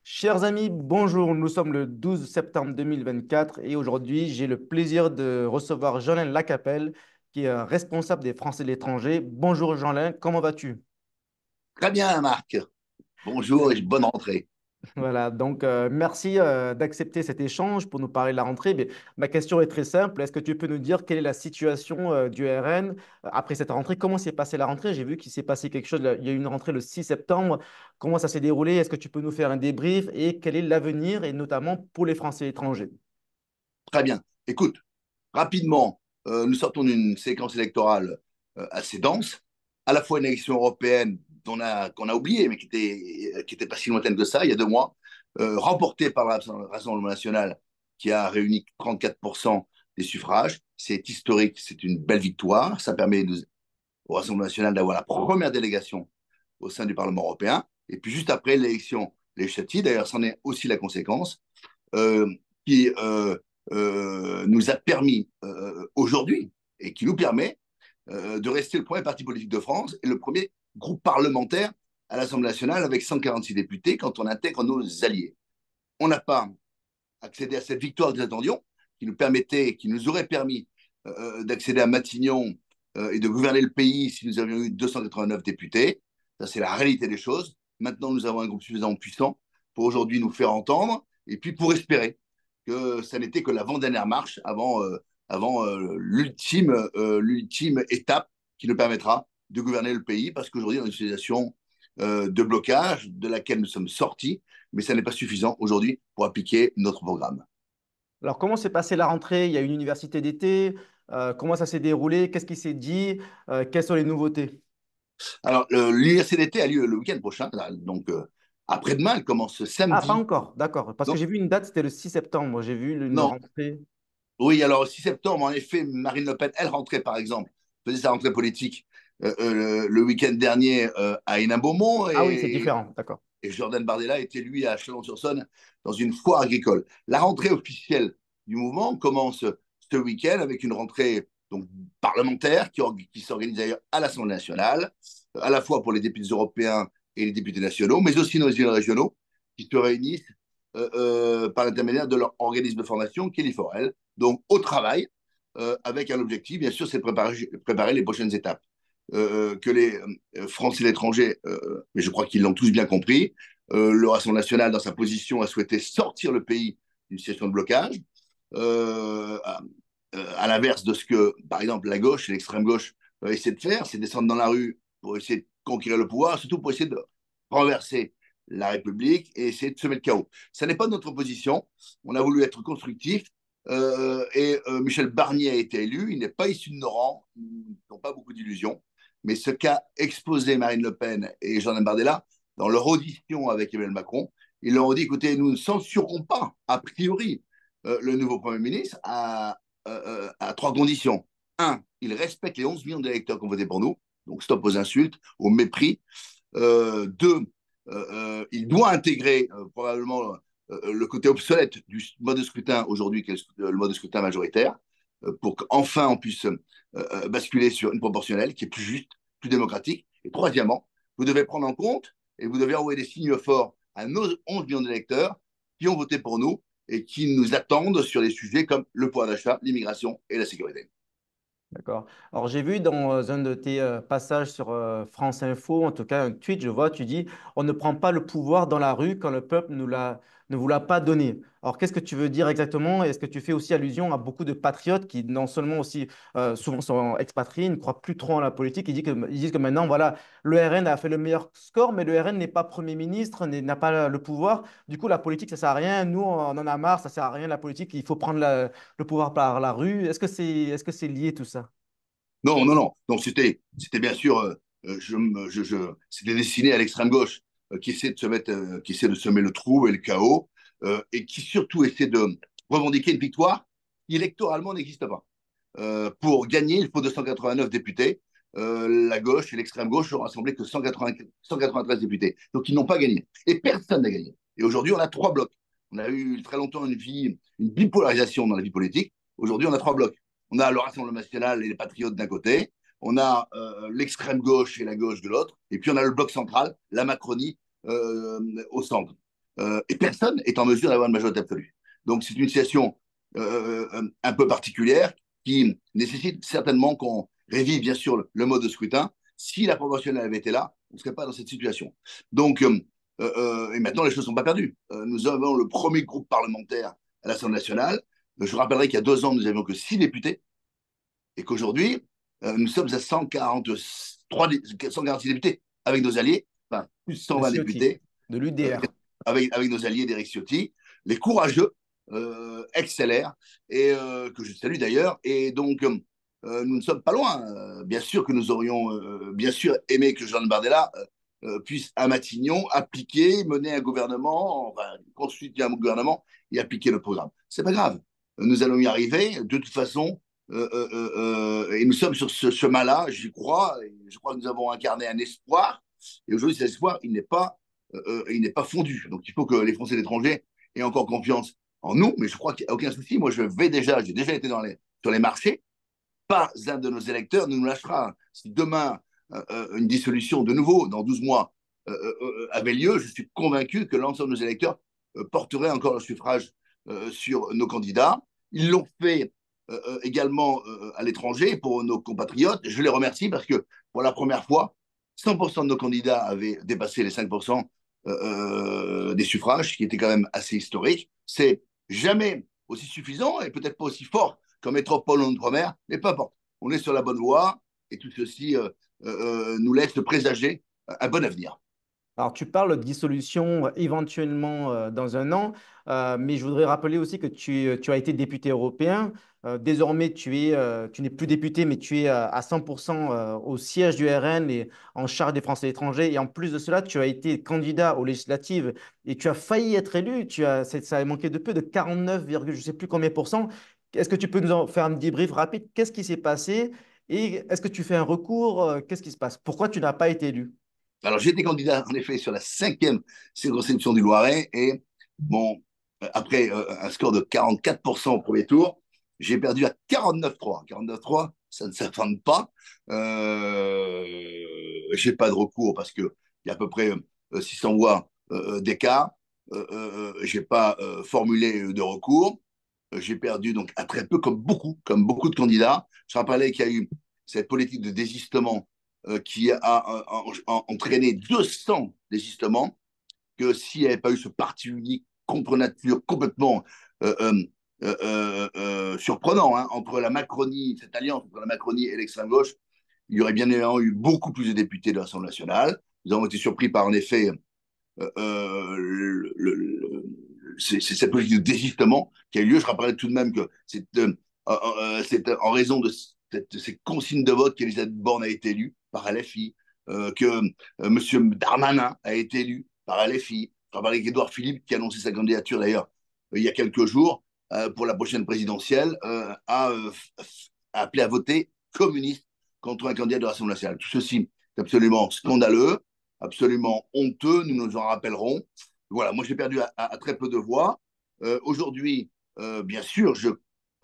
Chers amis, bonjour. Nous sommes le 12 septembre 2024 et aujourd'hui, j'ai le plaisir de recevoir Jean-Lin Lacapelle, qui est responsable des Français de l'étranger. Bonjour Jean-Lin, comment vas-tu? Très bien, Marc. Bonjour et bonne rentrée. Voilà, donc merci d'accepter cet échange pour nous parler de la rentrée. Mais ma question est très simple. Est-ce que tu peux nous dire quelle est la situation du RN après cette rentrée? Comment s'est passée la rentrée? J'ai vu qu'il s'est passé quelque chose. Il y a eu une rentrée le 6 septembre. Comment ça s'est déroulé? Est-ce que tu peux nous faire un débrief et quel est l'avenir, et notamment pour les Français étrangers? Très bien. Écoute, rapidement, nous sortons d'une séquence électorale assez dense, à la fois une élection européenne qu'on a oubliée, mais qui était pas si lointaine que ça, il y a 2 mois, remportée par le Rassemblement national, qui a réuni 34% des suffrages. C'est historique, c'est une belle victoire. Ça permet au Rassemblement national d'avoir la première délégation au sein du Parlement européen. Et puis juste après l'élection législative, d'ailleurs, c'en est aussi la conséquence, euh, qui nous a permis aujourd'hui et qui nous permet de rester le premier parti politique de France et le premier groupe parlementaire à l'Assemblée nationale avec 146 députés quand on intègre nos alliés. On n'a pas accédé à cette victoire que nous attendions, qui nous aurait permis d'accéder à Matignon et de gouverner le pays si nous avions eu 289 députés. Ça, c'est la réalité des choses. Maintenant, nous avons un groupe suffisamment puissant pour aujourd'hui nous faire entendre et puis pour espérer que ça n'était que l'avant-dernière marche avant l'ultime étape qui nous permettra de gouverner le pays, parce qu'aujourd'hui, on a une situation de blocage de laquelle nous sommes sortis, mais ça n'est pas suffisant aujourd'hui pour appliquer notre programme. Alors, comment s'est passée la rentrée? Il y a une université d'été. Comment ça s'est déroulé? Qu'est-ce qui s'est dit? Quelles sont les nouveautés? Alors, l'université d'été a lieu le week-end prochain, là, donc après-demain, elle commence Ah, pas samedi. encore, d'accord. Parce que Non, j'ai vu une date, c'était le 6 septembre. J'ai vu une non, rentrée. oui, alors 6 septembre, en effet, Marine Le Pen, elle rentrait par exemple, faisait sa rentrée politique le week-end dernier à Hénin-Beaumont Ah oui, c'est différent, d'accord. et Jordan Bardella était lui à Chalon-sur-Saône dans une foire agricole. La rentrée officielle du mouvement commence ce week-end avec une rentrée donc parlementaire qui s'organise d'ailleurs à l'Assemblée nationale, à la fois pour les députés européens et les députés nationaux, mais aussi nos élus régionaux qui se réunissent par l'intermédiaire de leur organisme de formation qui est l'IFOREL. Donc au travail, avec un objectif, bien sûr, c'est de préparer les prochaines étapes. Que les Français et l'étranger, mais je crois qu'ils l'ont tous bien compris, le Rassemblement national, dans sa position, a souhaité sortir le pays d'une situation de blocage, euh, à, à l'inverse de ce que, par exemple, la gauche et l'extrême gauche essaient de faire, c'est descendre dans la rue pour essayer de conquérir le pouvoir, surtout pour essayer de renverser la République et essayer de semer le chaos. Ça n'est pas notre position. On a voulu être constructif. Michel Barnier a été élu. Il n'est pas issu de nos rangs. Ils n'ont pas beaucoup d'illusions. Mais ce qu'a exposé Marine Le Pen et Jean Bardella dans leur audition avec Emmanuel Macron, ils leur ont dit, écoutez, nous ne censurons pas, a priori, le nouveau Premier ministre à trois conditions. Un, il respecte les 11 millions d'électeurs qui ont voté pour nous, donc stop aux insultes, au mépris. Deux, il doit intégrer probablement le côté obsolète du mode de scrutin aujourd'hui, qui est le mode de scrutin majoritaire, pour qu'enfin on puisse basculer sur une proportionnelle qui est plus juste, plus démocratique. Et troisièmement, vous devez prendre en compte et vous devez envoyer des signes forts à nos 11 millions d'électeurs qui ont voté pour nous et qui nous attendent sur des sujets comme le pouvoir d'achat, l'immigration et la sécurité. D'accord. Alors, j'ai vu dans un de tes passages sur France Info, en tout cas un tweet, je vois, tu dis, on ne prend pas le pouvoir dans la rue quand le peuple ne vous l'a pas donné. Alors, qu'est-ce que tu veux dire exactement? Est-ce que tu fais aussi allusion à beaucoup de patriotes qui, non seulement aussi souvent sont expatriés, ne croient plus trop en la politique, ils disent que maintenant, voilà, le RN a fait le meilleur score, mais le RN n'est pas Premier ministre, n'a pas le pouvoir. Du coup, la politique, ça sert à rien. Nous, on en a marre, ça sert à rien, la politique, il faut prendre le pouvoir par la rue. Est-ce que c'est lié tout ça? Non, non, non. Donc c'était bien sûr, c'était destiné à l'extrême gauche qui essaie de qui essaie de semer le trou et le chaos et qui surtout essaie de revendiquer une victoire qui électoralement n'existe pas. Pour gagner, il faut 289 députés. La gauche et l'extrême gauche ont rassemblé que 193 députés. Donc ils n'ont pas gagné. Et personne n'a gagné. Et aujourd'hui, on a trois blocs. On a eu très longtemps une bipolarisation dans la vie politique. Aujourd'hui, on a trois blocs. On a le Rassemblement national et les patriotes d'un côté. On a l'extrême gauche et la gauche de l'autre. Et puis on a le bloc central, la Macronie au centre. et personne n'est en mesure d'avoir une majorité absolue. Donc c'est une situation un peu particulière qui nécessite certainement qu'on révise bien sûr le mode de scrutin. Si la proportionnelle avait été là, on ne serait pas dans cette situation. Donc, et maintenant, les choses ne sont pas perdues. Nous avons le premier groupe parlementaire à l'Assemblée nationale. Je rappellerai qu'il y a 2 ans, nous n'avions que 6 députés et qu'aujourd'hui, nous sommes à 146 députés avec nos alliés, enfin, plus de De 120 Ciotti, députés de l'UDR. avec nos alliés d'Éric Ciotti, les courageux, ex-LR, et que je salue d'ailleurs. Et donc, nous ne sommes pas loin. Bien sûr que nous aurions bien sûr aimé que Jean Bardella puisse à Matignon appliquer, mener un gouvernement, enfin, constituer un gouvernement et appliquer le programme. C'est pas grave. Nous allons y arriver. De toute façon, et nous sommes sur ce chemin-là, j'y crois. Et je crois que nous avons incarné un espoir. Et aujourd'hui, cet espoir, il n'est pas fondu. Donc, il faut que les Français de l'étranger aient encore confiance en nous. Mais je crois qu'il n'y a aucun souci. Moi, j'ai déjà été sur les marchés. Pas un de nos électeurs ne nous lâchera. Si demain, une dissolution de nouveau, dans 12 mois, avait lieu, je suis convaincu que l'ensemble de nos électeurs porteraient encore le suffrage sur nos candidats. Ils l'ont fait également à l'étranger pour nos compatriotes. Je les remercie parce que pour la première fois, 100% de nos candidats avaient dépassé les 5% des suffrages, ce qui était quand même assez historique. C'est jamais aussi suffisant et peut-être pas aussi fort qu'en métropole ou en outre-mer, mais peu importe. On est sur la bonne voie et tout ceci nous laisse présager un bon avenir. Alors, tu parles de dissolution éventuellement dans un an, mais je voudrais rappeler aussi que tu as été député européen. Désormais, tu n'es plus député, mais tu es à 100% au siège du RN et en charge des Français étrangers. Et en plus de cela, tu as été candidat aux législatives et tu as failli être élu. Ça a manqué de peu, de 49, je ne sais plus combien pour cent. Est-ce que tu peux nous en faire un débrief rapide? Qu'est-ce qui s'est passé? Et est-ce que tu fais un recours? Qu'est-ce qui se passe? Pourquoi tu n'as pas été élu? Alors, j'ai été candidat, en effet, sur la 5e circonscription du Loiret et, bon, après un score de 44% au premier tour, j'ai perdu à 49,3. 49,3, ça ne s'affirme pas. J'ai pas de recours parce qu'il y a à peu près 600 voix d'écart. J'ai pas formulé de recours. J'ai perdu donc à très peu, comme beaucoup de candidats. Je rappelais qu'il y a eu cette politique de désistement qui a entraîné 200 désistements, que s'il n'y avait pas eu ce parti unique contre nature complètement euh, euh, surprenant entre la Macronie, cette alliance entre la Macronie et l'extrême gauche, il y aurait bien évidemment eu beaucoup plus de députés de l'Assemblée nationale. Nous avons été surpris par, en effet, c'est cette politique de désistement qui a eu lieu. Je rappellerai tout de même que c'est en raison de ces consignes de vote qu'Elisabeth Borne a été élue par LFI, que M. Darmanin a été élu par LFI. Je rappellerai qu'Édouard Philippe, qui a annoncé sa candidature d'ailleurs il y a quelques jours pour la prochaine présidentielle, a appelé à voter communiste contre un candidat de l'Assemblée nationale. Tout ceci est absolument scandaleux, absolument honteux, nous nous en rappellerons. Voilà, moi j'ai perdu à très peu de voix. Aujourd'hui, bien sûr,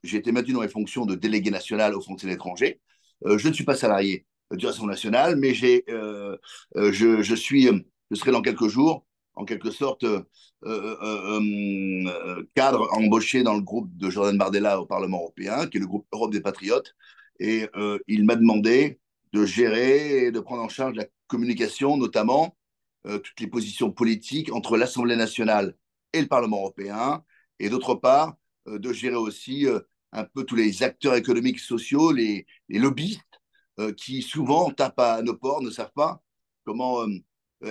j'ai été maintenu dans les fonctions de délégué national aux Français de l'étranger. Je ne suis pas salarié du Rassemblement national, mais je serai dans quelques jours, en quelque sorte, cadre embauché dans le groupe de Jordan Bardella au Parlement européen, qui est le groupe Europe des Patriotes. Et il m'a demandé de gérer et de prendre en charge la communication, notamment toutes les positions politiques entre l'Assemblée nationale et le Parlement européen, et d'autre part, de gérer aussi un peu tous les acteurs économiques, sociaux, les lobbyistes, qui souvent tapent à nos portes, ne savent pas comment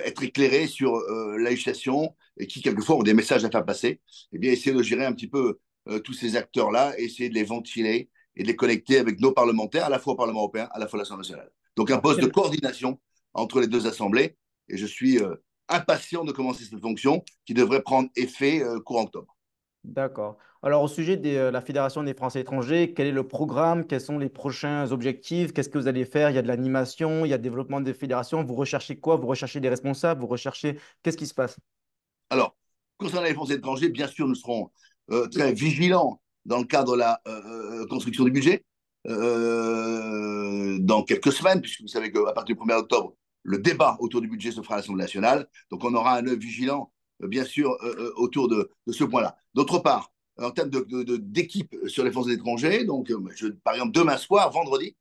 être éclairés sur la législation et qui, quelquefois, ont des messages à faire passer. Eh bien, essayer de gérer un petit peu tous ces acteurs-là, essayer de les ventiler et de les connecter avec nos parlementaires, à la fois au Parlement européen, à la fois à l'Assemblée nationale. Donc, un Alors, poste de coordination entre les deux assemblées et je suis impatient de commencer cette fonction qui devrait prendre effet courant octobre. d'accord. Alors, au sujet de la Fédération des Français étrangers, quel est le programme? Quels sont les prochains objectifs? Qu'est-ce que vous allez faire? Il y a de l'animation, il y a le développement des fédérations. Vous recherchez quoi? Vous recherchez des responsables? Vous recherchez... Qu'est-ce qui se passe? Alors, concernant les Français étrangers, bien sûr, nous serons très vigilants dans le cadre de la construction du budget dans quelques semaines, puisque vous savez qu'à partir du 1er octobre, le débat autour du budget se fera à l'Assemblée nationale. Donc, on aura un œil vigilant bien sûr, autour de ce point-là. D'autre part, en termes d'équipe sur les Français étrangers, donc, par exemple, demain soir, vendredi,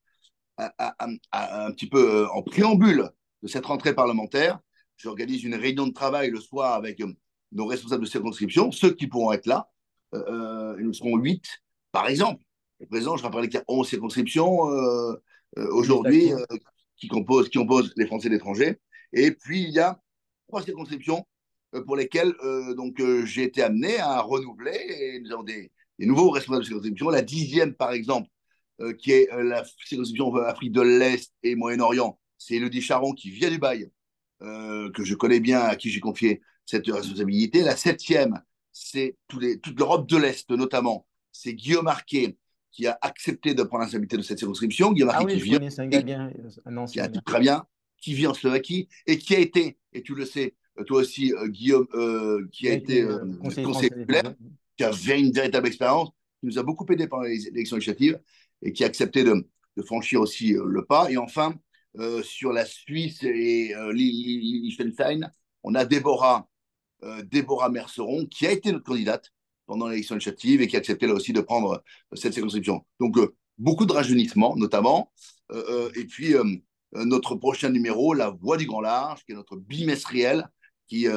un petit peu en préambule de cette rentrée parlementaire, j'organise une réunion de travail le soir avec nos responsables de circonscription, ceux qui pourront être là. Nous serons 8, par exemple. Au présent, je rappelle qu'il y a 11 circonscriptions aujourd'hui législative. qui composent les Français de l'étranger. Et puis, il y a 3 circonscriptions pour lesquelles j'ai été amené à renouveler. Et nous avons des nouveaux responsables de circonscription. La 10e, par exemple, qui est la circonscription Afrique de l'Est et Moyen-Orient. C'est Elodie Charon qui vient du Bail, que je connais bien, à qui j'ai confié cette responsabilité. La 7e, c'est toute l'Europe de l'Est, notamment. C'est Guillaume Arquet qui a accepté de prendre la responsabilité de cette circonscription. Guillaume Ah Arquet oui, qui je vient, connais, c'est un gars et bien, un qui ancien a tout gars. très bien, qui vit en Slovaquie et qui a été, et tu le sais, toi aussi, Guillaume, qui Il a a été été conseiller conseiller français des consulaire, étrangers. qui avait une véritable expérience, qui nous a beaucoup aidé pendant les élections législatives et qui a accepté de franchir aussi le pas. Et enfin, sur la Suisse et Liechtenstein, on a Déborah Merceron, qui a été notre candidate pendant l'élection législative et qui a accepté là aussi de prendre cette circonscription. Donc, beaucoup de rajeunissement, notamment. Et puis, notre prochain numéro, La Voix du Grand Large, qui est notre bimestriel, qui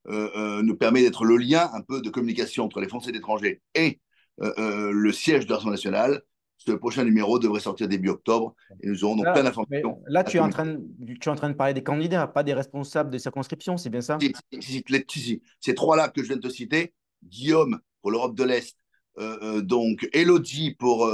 nous permet d'être le lien un peu de communication entre les Français d'étranger et le siège de l'Assemblée nationale. Ce prochain numéro devrait sortir début octobre et nous aurons donc plein Mais d'informations là, à communiquer. tu es en train de parler des candidats, pas des responsables des circonscriptions, c'est bien ça? Ces trois-là que je viens de te citer, Guillaume pour l'Europe de l'Est, donc Elodie pour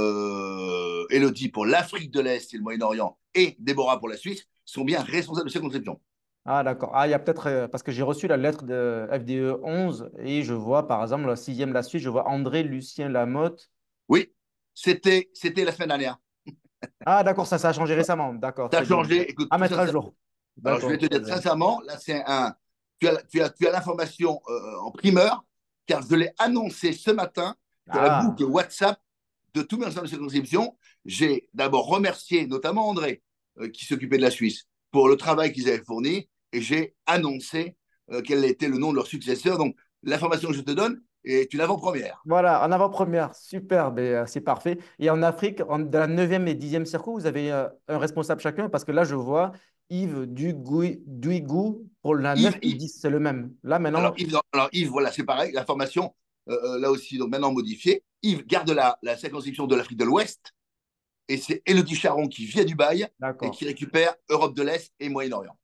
l'Afrique de l'Est et le Moyen-Orient, et Déborah pour la Suisse, sont bien responsables de ces conceptions. Ah, d'accord. Ah, il y a peut-être, parce que j'ai reçu la lettre de FDE 11 et je vois, par exemple, la sixième, la suite, je vois André Lucien Lamotte. Oui, c'était la semaine dernière. Ah, d'accord, ça a changé récemment. D'accord, Ça a très bien. changé. Écoute, À tout mettre ça, à jour. alors je vais D'accord, te très dire bien. sincèrement, là, tu as l'information en primeur, car je l'ai annoncé ce matin sur la Ah, boucle WhatsApp de tous mes responsables de circonscription. J'ai d'abord remercié notamment André, qui s'occupait de la Suisse, pour le travail qu'ils avaient fourni, et j'ai annoncé quel était le nom de leur successeur. Donc, l'information que je te donne est une avant-première. voilà, en avant-première, super, ben, c'est parfait. Et en Afrique, dans la neuvième et dixième circo, vous avez un responsable chacun, parce que là, je vois Yves Duigou pour la 9 Yves, et Yves- 10, c'est le même. Là, alors, maintenant, Yves, alors, Yves, voilà, c'est pareil, l'information, là aussi, donc maintenant modifiée. Yves garde la circonscription de l'Afrique de l'Ouest, et c'est Elodie Charon qui vient du bail et d'accord. qui récupère Europe de l'Est et Moyen-Orient.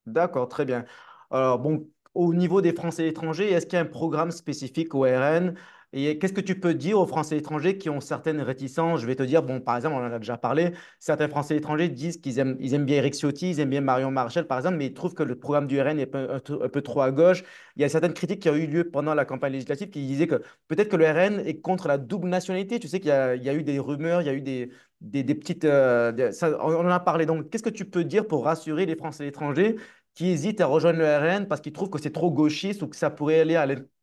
D'accord, très bien. Alors, bon, au niveau des Français étrangers, est-ce qu'il y a un programme spécifique au RN? Et qu'est-ce que tu peux dire aux Français étrangers qui ont certaines réticences? Je vais te dire, bon, par exemple, on en a déjà parlé, certains Français étrangers disent ils aiment bien Éric Ciotti, ils aiment bien Marion Maréchal, par exemple, mais ils trouvent que le programme du RN est un peu trop à gauche. Il y a certaines critiques qui ont eu lieu pendant la campagne législative qui disaient que peut-être que le RN est contre la double nationalité. Tu sais il y a eu des rumeurs, il y a eu des petites... on en a parlé. Donc, qu'est-ce que tu peux dire pour rassurer les Français étrangers qui hésitent à rejoindre le RN parce qu'ils trouvent que c'est trop gauchiste ou que ça pourrait aller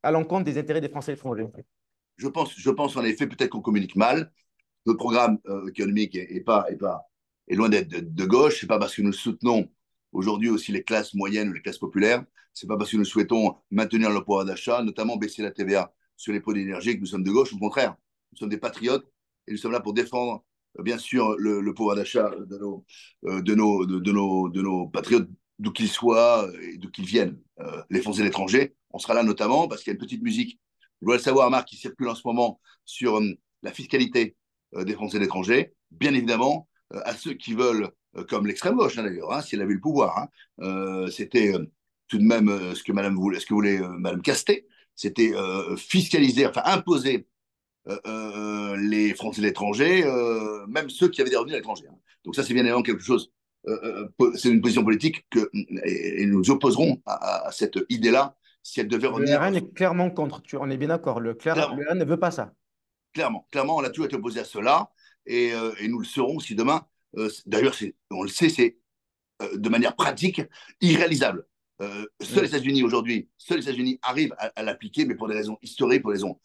à l'encontre des intérêts des Français étrangers. Je pense en effet, peut-être qu'on communique mal. Notre programme économique est loin d'être de gauche. C'est pas parce que nous soutenons aujourd'hui aussi les classes moyennes ou les classes populaires. C'est pas parce que nous souhaitons maintenir le pouvoir d'achat, notamment baisser la TVA sur les produits énergétiques, que nous sommes de gauche. Au contraire, nous sommes des patriotes et nous sommes là pour défendre, bien sûr, le pouvoir d'achat de nos patriotes, d'où qu'ils soient et d'où qu'ils viennent. Les Français et l'étranger, on sera là notamment parce qu'il y a une petite musique, vous dois le savoir, Marc, qui circule en ce moment sur la fiscalité des Français et de l'étranger, bien évidemment, à ceux qui veulent, comme l'extrême gauche hein, d'ailleurs, hein, si elle avait le pouvoir, hein, c'était tout de même ce que voulait Madame Castet, c'était fiscaliser, enfin imposer les Français de l'étranger, même ceux qui avaient des revenus à l'étranger. Hein. Donc ça, c'est bien évidemment quelque chose, c'est une position politique et nous opposerons à cette idée-là si elle devait Le revenir RN est clairement contre. On est bien d'accord. Le clairement. RN ne veut pas ça. Clairement, on a toujours été opposé à cela et nous le serons si demain. D'ailleurs, on le sait, c'est de manière pratique irréalisable. Seuls les États-Unis arrivent à l'appliquer, mais pour des raisons historiques, pour des raisons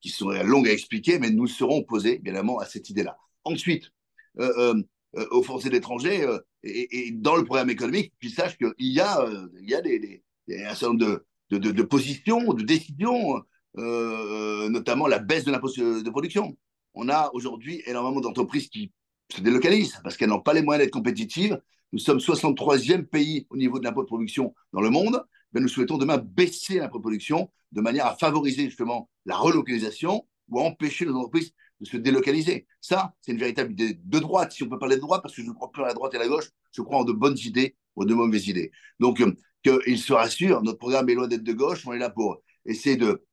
qui seraient longues à expliquer, mais nous serons opposés, bien évidemment, à cette idée-là. Ensuite, aux Français de l'étranger et dans le programme économique, qu'ils sachent qu'il y a un certain nombre de positions, de décisions, notamment la baisse de l'impôt de production. On a aujourd'hui énormément d'entreprises qui se délocalisent parce qu'elles n'ont pas les moyens d'être compétitives. Nous sommes 63e pays au niveau de l'impôt de production dans le monde. Mais nous souhaitons demain baisser l'impôt de production de manière à favoriser justement la relocalisation ou à empêcher nos entreprises de se délocaliser. Ça, c'est une véritable idée de droite, si on peut parler de droite, parce que je ne crois plus à la droite et à la gauche, je crois en de bonnes idées ou de mauvaises idées. Donc, qu'il se rassure, notre programme est loin d'être de gauche, on est là pour essayer de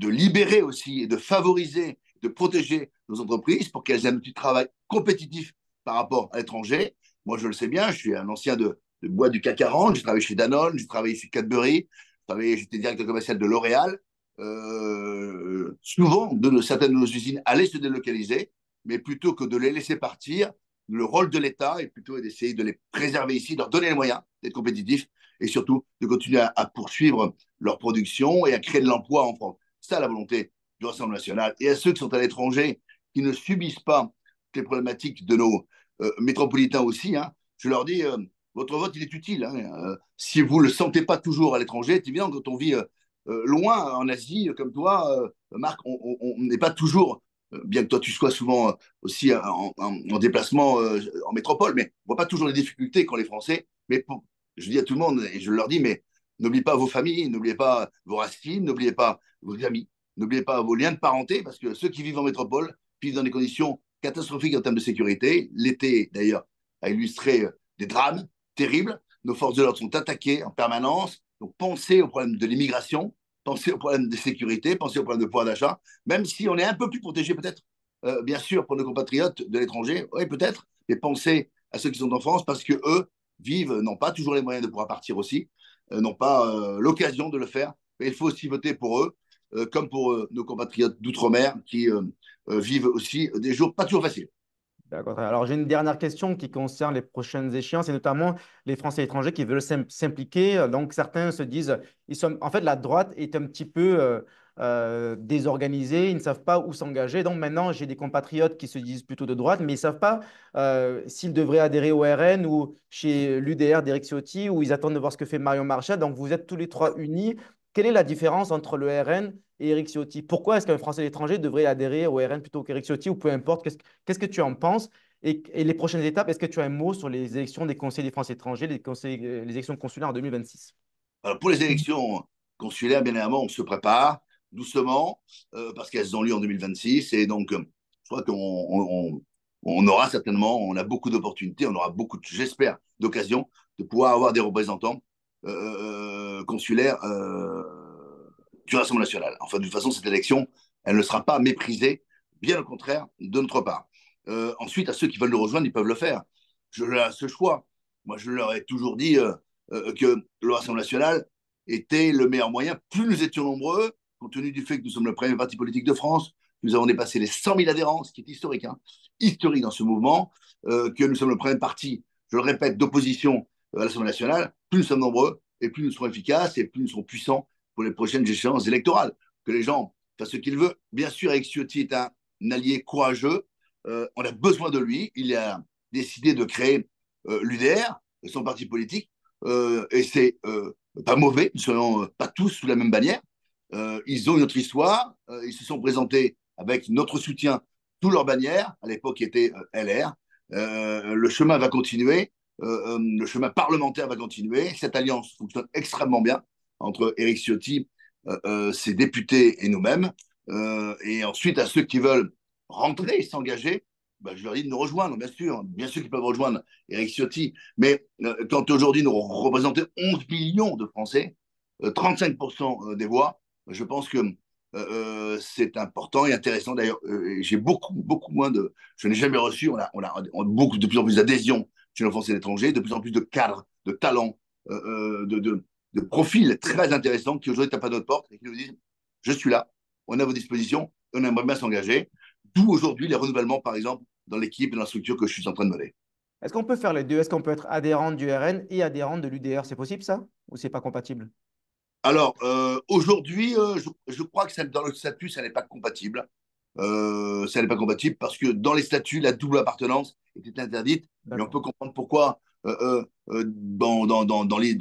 libérer aussi et de favoriser, de protéger nos entreprises pour qu'elles aient un outil de travail compétitif par rapport à l'étranger. Moi, je le sais bien, je suis un ancien de boîte du CAC 40, j'ai travaillé chez Danone, j'ai travaillé chez Cadbury, j'étais directeur commercial de L'Oréal. Souvent, certaines de nos usines allaient se délocaliser, mais plutôt que de les laisser partir, le rôle de l'État est plutôt d'essayer de les préserver ici, de leur donner les moyens d'être compétitifs et surtout de continuer à poursuivre leur production et à créer de l'emploi en France. C'est ça la volonté du Rassemblement national. Et à ceux qui sont à l'étranger, qui ne subissent pas les problématiques de nos métropolitains aussi, hein, je leur dis, votre vote, il est utile. Hein. Si vous ne le sentez pas toujours à l'étranger, c'est évident, quand on vit loin en Asie, comme toi, Marc, on n'est pas toujours, bien que toi tu sois souvent aussi en déplacement en métropole, mais on ne voit pas toujours les difficultés qu'ont les Français. Mais je dis à tout le monde, et je leur dis, mais n'oubliez pas vos familles, n'oubliez pas vos racines, n'oubliez pas vos amis, n'oubliez pas vos liens de parenté, parce que ceux qui vivent en métropole vivent dans des conditions catastrophiques en termes de sécurité. L'été, d'ailleurs, a illustré des drames terribles. Nos forces de l'ordre sont attaquées en permanence. Donc, pensez au problème de l'immigration, pensez au problème de sécurité, pensez au problème de pouvoir d'achat, même si on est un peu plus protégé peut-être, bien sûr, pour nos compatriotes de l'étranger, oui, peut-être, mais pensez à ceux qui sont en France parce que eux vivent, n'ont pas toujours les moyens de pouvoir partir aussi, n'ont pas l'occasion de le faire. Mais il faut aussi voter pour eux, comme pour nos compatriotes d'outre-mer qui vivent aussi des jours pas toujours faciles. D'accord. Alors, j'ai une dernière question qui concerne les prochaines échéances et notamment les Français étrangers qui veulent s'impliquer. Donc, certains se disent, en fait, la droite est un petit peu désorganisée, ils ne savent pas où s'engager. Donc, maintenant, j'ai des compatriotes qui se disent plutôt de droite, mais ils ne savent pas s'ils devraient adhérer au RN ou chez l'UDR d'Éric Ciotti, ou ils attendent de voir ce que fait Marion Maréchal. Donc, vous êtes tous les trois unis. Quelle est la différence entre le RN et Éric Ciotti? Pourquoi est-ce qu'un Français à l'étranger devrait adhérer au RN plutôt qu'Éric Ciotti ou peu importe? Qu'est-ce que tu en penses? Et les prochaines étapes, est-ce que tu as un mot sur les élections des conseillers des Français étrangers, les élections consulaires en 2026? Alors, pour les élections consulaires, bien évidemment, on se prépare doucement parce qu'elles ont lieu en 2026. Et donc, je crois qu'on aura certainement, on a beaucoup d'opportunités, on aura beaucoup, j'espère, d'occasions de pouvoir avoir des représentants consulaires du Rassemblement national. Enfin, de toute façon, cette élection, elle ne sera pas méprisée, bien au contraire, de notre part. Ensuite, à ceux qui veulent le rejoindre, ils peuvent le faire. Je leur ai ce choix. Moi, je leur ai toujours dit que le Rassemblement national était le meilleur moyen. Plus nous étions nombreux, compte tenu du fait que nous sommes le premier parti politique de France, nous avons dépassé les 100 000 adhérents, ce qui est historique, hein, historique dans ce mouvement, que nous sommes le premier parti, je le répète, d'opposition à l'Assemblée nationale. Plus nous sommes nombreux et plus nous serons efficaces et plus nous serons puissants pour les prochaines échéances électorales. Que les gens fassent ce qu'ils veulent. Bien sûr, Eric Ciotti est un allié courageux. On a besoin de lui. Il a décidé de créer l'UDR, son parti politique, et c'est pas mauvais, nous ne soyons pas tous sous la même bannière. Ils ont une autre histoire, ils se sont présentés avec notre soutien, tous leurs bannières, à l'époque était LR. Le chemin va continuer, le chemin parlementaire va continuer. Cette alliance fonctionne extrêmement bien entre Éric Ciotti, ses députés et nous-mêmes. Et ensuite, à ceux qui veulent rentrer et s'engager, ben, je leur dis de nous rejoindre, bien sûr qu'ils peuvent rejoindre Éric Ciotti, mais quand aujourd'hui nous représentons 11 millions de Français, 35% des voix, je pense que c'est important et intéressant. D'ailleurs, j'ai beaucoup moins de. Je n'ai jamais reçu, on a beaucoup, de plus en plus d'adhésions chez nos Français à l'étranger, de plus en plus de cadres, de talents, de profils très intéressants qui aujourd'hui tapent à notre porte et qui nous disent je suis là, on est à vos dispositions, on aimerait bien s'engager. D'où aujourd'hui les renouvellements, par exemple, dans l'équipe et dans la structure que je suis en train de mener. Est-ce qu'on peut faire les deux? Est-ce qu'on peut être adhérent du RN et adhérent de l'UDR? C'est possible ça? Ou c'est pas compatible? Alors, aujourd'hui, je crois que dans le statut, ça n'est pas compatible. Ça n'est pas compatible parce que dans les statuts, la double appartenance était interdite. Mais on D'accord. peut comprendre pourquoi dans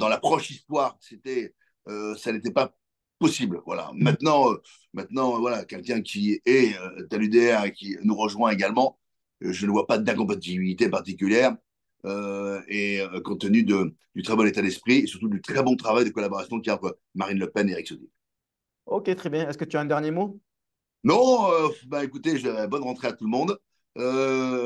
l'approche histoire, c'était ça n'était pas possible. Voilà. Maintenant, voilà, quelqu'un qui est à l'UDR et qui nous rejoint également, je ne vois pas d'incompatibilité particulière. Compte tenu du très bon état d'esprit et surtout du très bon travail de collaboration qu'il y a entre Marine Le Pen et Eric Ciotti. Ok, très bien. Est-ce que tu as un dernier mot? Non, bah écoutez, bonne rentrée à tout le monde.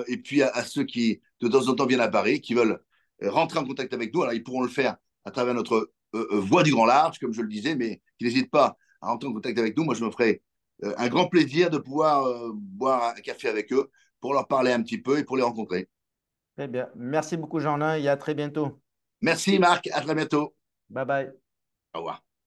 Et puis à ceux qui de temps en temps viennent à Paris, qui veulent rentrer en contact avec nous, alors ils pourront le faire à travers notre voie du grand large, comme je le disais, mais qui n'hésitent pas à rentrer en contact avec nous. Moi, je me ferai un grand plaisir de pouvoir boire un café avec eux pour leur parler un petit peu et pour les rencontrer. Très bien. Merci beaucoup, Jean-Lin, et à très bientôt. Merci Marc, à très bientôt. Bye bye. Au revoir.